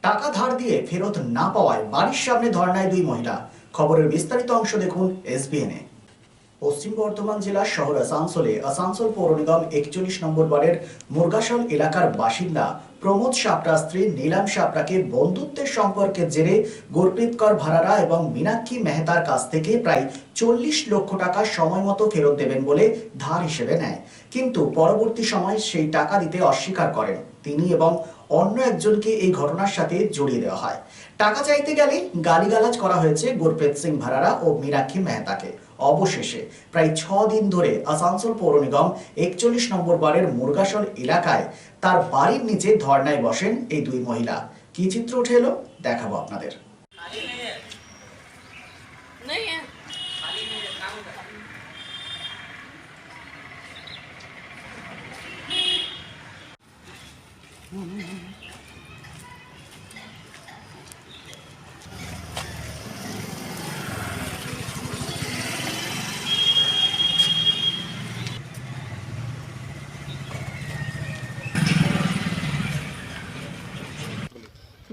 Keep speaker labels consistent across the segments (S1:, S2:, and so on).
S1: টাকা ধার দিয়ে ফেরত না পাওয়ায় বাড়ির সামনে ধর্নায় দুই মহিলা। খবরের বিস্তারিত অংশ দেখুন এসবিএনে। পশ্চিম বর্ধমান জেলার শহর আসানসোলে আসানসোল পৌর নিগম 41 নম্বর ওয়ার্ডের মুরগাশল এলাকার বাসিন্দা প্রমোদ সাপড়া স্ত্রী নীলাম সাপড়াকে বন্ধুত্বের সম্পর্কের জেরে গুরপ্রীত কর ভারারা এবং মীনাক্ষী মেহতার কাছ থেকে প্রায় 40 লক্ষ টাকা সময় মতো ফেরত দেবেন বলে ধার হিসেবে নেয়, কিন্তু পরবর্তী সময় সেই টাকা দিতে অস্বীকার করেন তিনি এবং অন্য একজনকে এই ঘটনার সাথে জড়িয়ে দেওয়া হয়। টাকা চাইতে গেলে গালিগালাজ করা হয়েছে গুরপ্রীত সিং ভারারা ও মীনাক্ষী মেহতাকে। অবশেষে প্রায় 6 দিন ধরে আসানসোল পৌর নিগম 41 নম্বর ওয়ার্ডের মুরগাশল এলাকায় তার বাড়ির নিচে ধর্নায় বসেন এই দুই মহিলা। কি চিত্র উঠে এলো দেখাবো আপনাদের।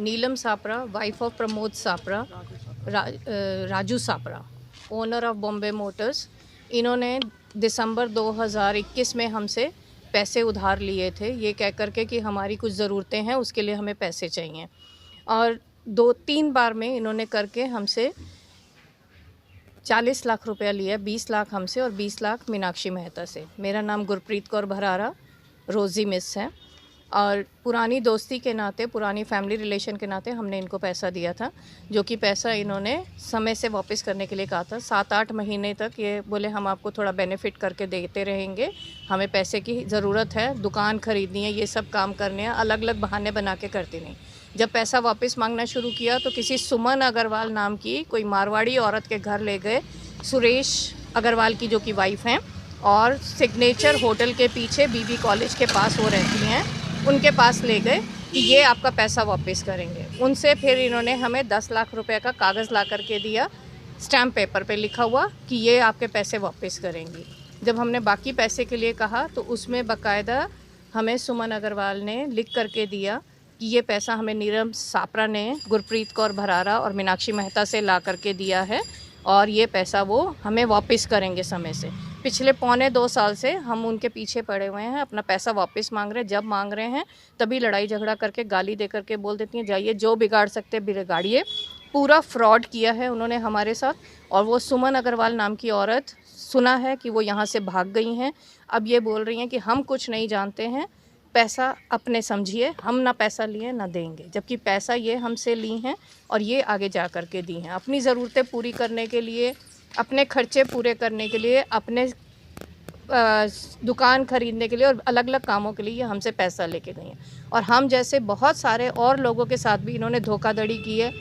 S2: Neelam Sapra, wife of Pramod Sapra, Raju Sapra, owner of Bombay motors. इन्होंने दिसंबर 2021 में हमसे पैसे उधार लिए थे, ये कह कर के कि हमारी कुछ ज़रूरतें हैं, उसके लिए हमें पैसे चाहिए। और 2-3 बार में इन्होंने करके हमसे 40 लाख रुपया लिया, 20 लाख हमसे और 20 लाख मीनाक्षी मेहता से। मेरा नाम गुरप्रीत कौर भरारा, रोज़ी मिस है। और पुरानी दोस्ती के नाते, पुरानी फैमिली रिलेशन के नाते हमने इनको पैसा दिया था, जो कि पैसा इन्होंने समय से वापस करने के लिए कहा था। 7-8 महीने तक ये बोले हम आपको थोड़ा बेनिफिट करके देते रहेंगे, हमें पैसे की ज़रूरत है, दुकान ख़रीदनी है, ये सब काम करने हैं, अलग अलग बहाने बना के करती नहीं। जब पैसा वापस मांगना शुरू किया तो किसी सुमन अग्रवाल नाम की कोई मारवाड़ी औरत के घर ले गए, सुरेश अग्रवाल की जो कि वाइफ हैं, और सिग्नेचर होटल के पीछे बीबी कॉलेज के पास वो रहती हैं, उनके पास ले गए कि ये आपका पैसा वापस करेंगे। उनसे फिर इन्होंने हमें 10 लाख रुपए का कागज़ ला करके दिया, स्टैम्प पेपर पे लिखा हुआ कि ये आपके पैसे वापस करेंगी। जब हमने बाकी पैसे के लिए कहा तो उसमें बाकायदा हमें सुमन अग्रवाल ने लिख करके दिया कि ये पैसा हमें नीलम सापरा ने गुरप्रीत कौर भरारा और मीनाक्षी मेहता से ला करके दिया है और ये पैसा वो हमें वापस करेंगे समय से। पिछले 1.25 साल से हम उनके पीछे पड़े हुए हैं, अपना पैसा वापस मांग रहे हैं। जब मांग रहे हैं तभी लड़ाई झगड़ा करके, गाली दे करके बोल देती हैं जाइए जो बिगाड़ सकते बिगाड़िए। पूरा फ्रॉड किया है उन्होंने हमारे साथ। और वो सुमन अग्रवाल नाम की औरत, सुना है कि वो यहाँ से भाग गई हैं। अब ये बोल रही हैं कि हम कुछ नहीं जानते हैं, पैसा अपने समझिए, हम ना पैसा लिए ना देंगे, जबकि पैसा ये हमसे ली हैं और ये आगे जा कर के दी हैं अपनी ज़रूरतें पूरी करने के लिए, अपने खर्चे पूरे करने के लिए, अपने दुकान ख़रीदने के लिए और अलग अलग कामों के लिए ये हमसे पैसा लेके गई हैं। और हम जैसे बहुत सारे और लोगों के साथ भी इन्होंने धोखाधड़ी की है।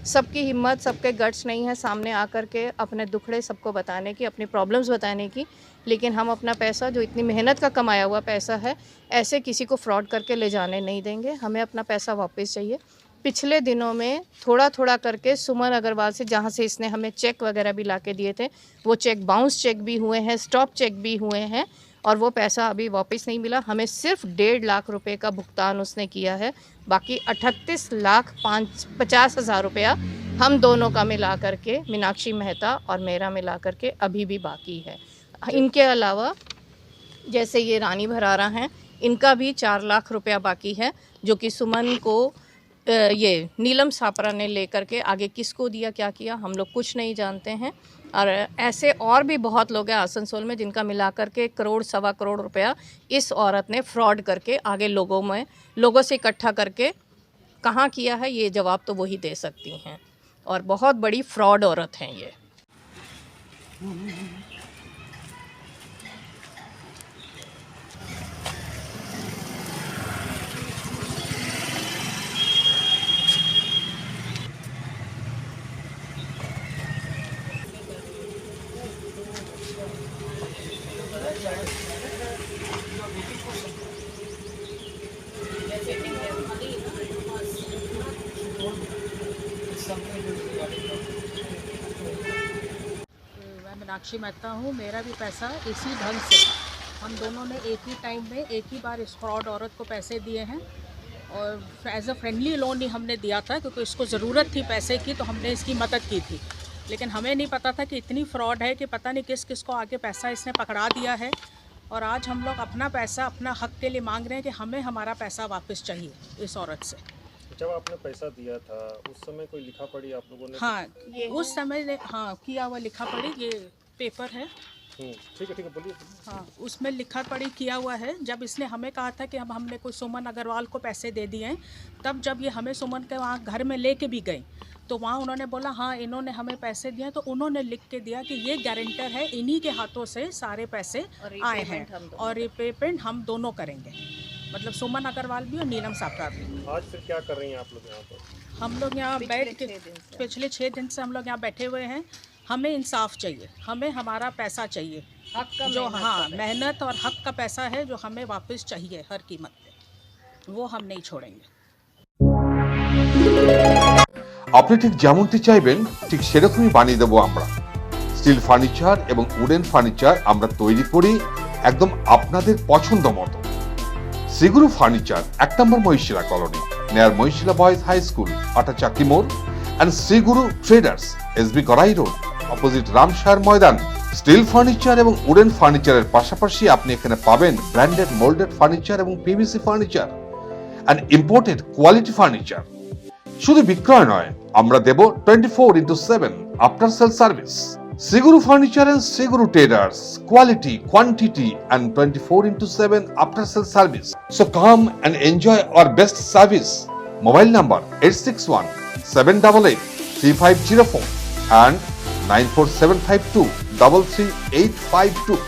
S2: सबकी हिम्मत, सबके गट्स नहीं है सामने आकर के अपने दुखड़े सबको बताने की, अपनी प्रॉब्लम्स बताने की। लेकिन हम अपना पैसा, जो इतनी मेहनत का कमाया हुआ पैसा है, ऐसे किसी को फ्रॉड करके ले जाने नहीं देंगे। हमें अपना पैसा वापस चाहिए। पिछले दिनों में थोड़ा थोड़ा करके सुमन अग्रवाल से, जहाँ से इसने हमें चेक वगैरह भी ला के दिए थे, वो चेक बाउंस चेक भी हुए हैं, स्टॉप चेक भी हुए हैं और वो पैसा अभी वापस नहीं मिला। हमें सिर्फ 1.5 लाख रुपए का भुगतान उसने किया है, बाकी 38,50,000 रुपया हम दोनों का मिला करके, मीनाक्षी मेहता और मेरा मिला करके अभी भी बाकी है। इनके अलावा जैसे ये रानी भरारा हैं, इनका भी 4 लाख रुपया बाकी है, जो कि सुमन को ये नीलम सापरा ने लेकर के आगे किसको दिया, क्या किया, हम लोग कुछ नहीं जानते हैं। और ऐसे और भी बहुत लोग हैं आसनसोल में जिनका मिला करके 1 करोड़, 1.25 करोड़ रुपया इस औरत ने फ्रॉड करके आगे लोगों से इकट्ठा करके कहाँ किया है, ये जवाब तो वही दे सकती हैं। और बहुत बड़ी फ्रॉड औरत हैं ये।
S3: मैं मीनाक्षी मेहता हूँ। मेरा भी पैसा इसी ढंग से हम दोनों ने एक ही टाइम में एक ही बार इस फ्रॉड औरत को पैसे दिए हैं और एज अ फ्रेंडली लोन ही हमने दिया था, क्योंकि इसको ज़रूरत थी पैसे की, तो हमने इसकी मदद की थी। लेकिन हमें नहीं पता था कि इतनी फ्रॉड है कि पता नहीं किस किस को आगे पैसा इसने पकड़ा दिया है। और आज हम लोग अपना पैसा अपना हक के लिए मांग रहे हैं कि हमें हमारा पैसा वापस चाहिए इस औरत से।
S4: जब आपने पैसा दिया था उस समय कोई लिखा पढ़ी आप लोगों ने?
S3: हाँ, उस समय हाँ किया हुआ लिखा पढ़ी, ये पेपर है।
S4: ठीक है बोलिए।
S3: हाँ, उसमें लिखा पढ़ी किया हुआ है। जब इसने हमें कहा था कि हम हमने कोई सुमन अग्रवाल को पैसे दे दिए हैं, तब जब ये हमें सुमन के वहाँ घर में लेके भी गए, तो वहाँ उन्होंने बोला हाँ इन्होंने हमें पैसे दिए, तो उन्होंने लिख के दिया कि ये गारंटर है, इन्हीं के हाथों से सारे पैसे आए हैं और रिपेमेंट हम दोनों करेंगे, मतलब सुमन अग्रवाल भी और नीलम साकरा भी।
S4: आज फिर क्या कर रही हैं आप लोग यहाँ पर?
S3: हम लोग यहाँ बैठ के पिछले 6 दिन से हम लोग यहाँ बैठे हुए हैं। हमें इंसाफ चाहिए, हमें हमारा पैसा चाहिए, हक का जो हाँ मेहनत और हक का पैसा है जो हमें वापस चाहिए हर कीमत पे, वो हम नहीं छोड़ेंगे।
S5: আপনি ঠিক যেমনটি চাইবেন ঠিক সেরকমই বানিয়ে দেবো আমরা। স্টিল ফার্নিচার এবং উডেন ফার্নিচার আমরা তৈরি করি একদম আপনাদের পছন্দ মতো। শ্রীগুরু ফার্নিচার 1 নম্বর Mahishila colony, near Mahishila boys high school, Atachaki মোড়, and Shriguru traders, SB Gorai road, opposite Ramsar ময়দান। স্টিল ফার্নিচার এবং উডেন ফার্নিচারের পাশাপাশি আপনি এখানে পাবেন ব্র্যান্ডেড মোল্ডেড ফার্নিচার এবং PVC furniture and imported quality furniture. শুধু বিক্রয় নয়, আমরা দেব 24/7 after sale service. Shriguru furniture and Shri Guru traders, quality, quantity and 24/7 after sale service. So come and enjoy our best service. Mobile number 8617883504 and 94752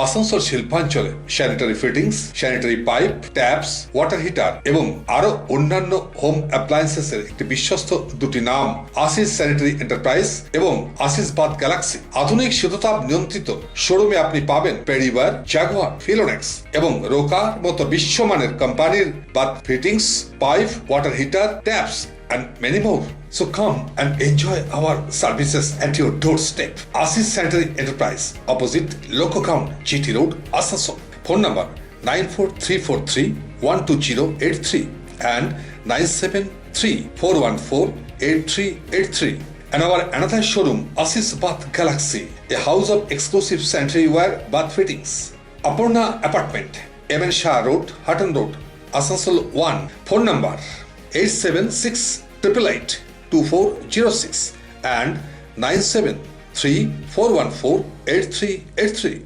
S5: Asansol শিল্পাঞ্চলে sanitary fittings, sanitary pipe, taps, water heater এবং আরো অন্যান্য home appliances এর একটি বিশ্বস্ত দুটি নাম Ashis sanitary enterprise এবং আশিস বাথ গ্যালাক্সি। আধুনিক শীততাপ নিয়ন্ত্রিত শোরুমে আপনি পাবেন পেরিওয়ার, জাগুয়ার, ফিলোনেক্স এবং রোকার মতো বিশ্বমানের কোম্পানির bath fittings, pipe, water heater, taps and many more. So come and enjoy our services at your doorstep. Asis Sanitary Enterprise, opposite Loco Ground, GT Road, Asansol. Phone number 94343-12083 and 973-414-8383. And our another showroom, Asis Bath Galaxy, a house of exclusive sanitary ware bath fittings. Aparna Apartment, MN Shah Road, Hutton Road, Asansol 1. Phone number 876-888-2406 and 973-414-8383.